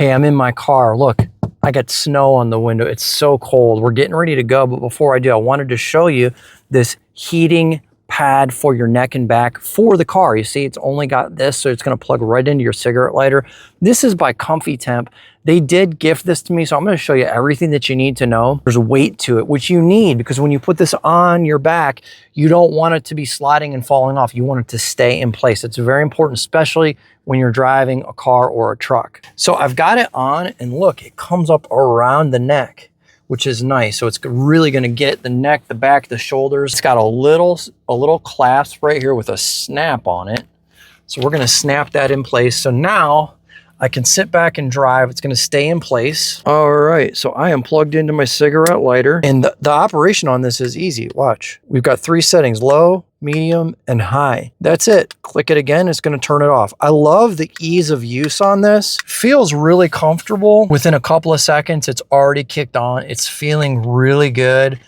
Hey, I'm in my car. Look, I got snow on the window. It's so cold. We're getting ready to go, but before I do, I wanted to show you this heating pad for your neck and back for the car. You see, it's only got this, so it's going to plug right into your cigarette lighter. This is by Comfytemp. They did gift this to me, so I'm going to show you everything that you need to know. There's weight to it, which you need, because when you put this on your back, you don't want it to be sliding and falling off. You want it to stay in place. It's very important, especially when you're driving a car or a truck. So I've got it on, and look, it comes up around the neck, which is nice. So it's really going to get the neck, the back, the shoulders. It's got a little clasp right here with a snap on it. So we're going to snap that in place. So now I can sit back and drive. It's going to stay in place. All right, so I am plugged into my cigarette lighter, and the operation on this is easy. Watch. We've got 3 settings: low, medium, and high. That's it. Click it again, it's going to turn it off. I love the ease of use on this. Feels really comfortable. Within a couple of seconds, it's already kicked on. It's feeling really good.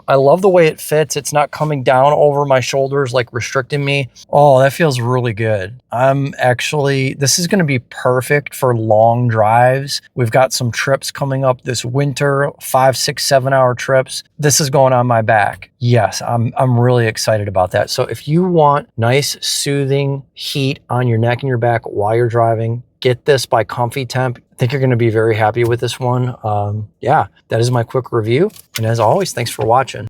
I love the way it fits. It's not coming down over my shoulders, like restricting me. Oh, that feels really good. This is going to be perfect for long drives. We've got some trips coming up this winter, 5, 6, 7 hour trips. This is going on my back. Yes, I'm really excited about that. So if you want nice, soothing heat on your neck and your back while you're driving, get this by Comfytemp. I think you're going to be very happy with this one. Yeah, that is my quick review. And as always, thanks for watching.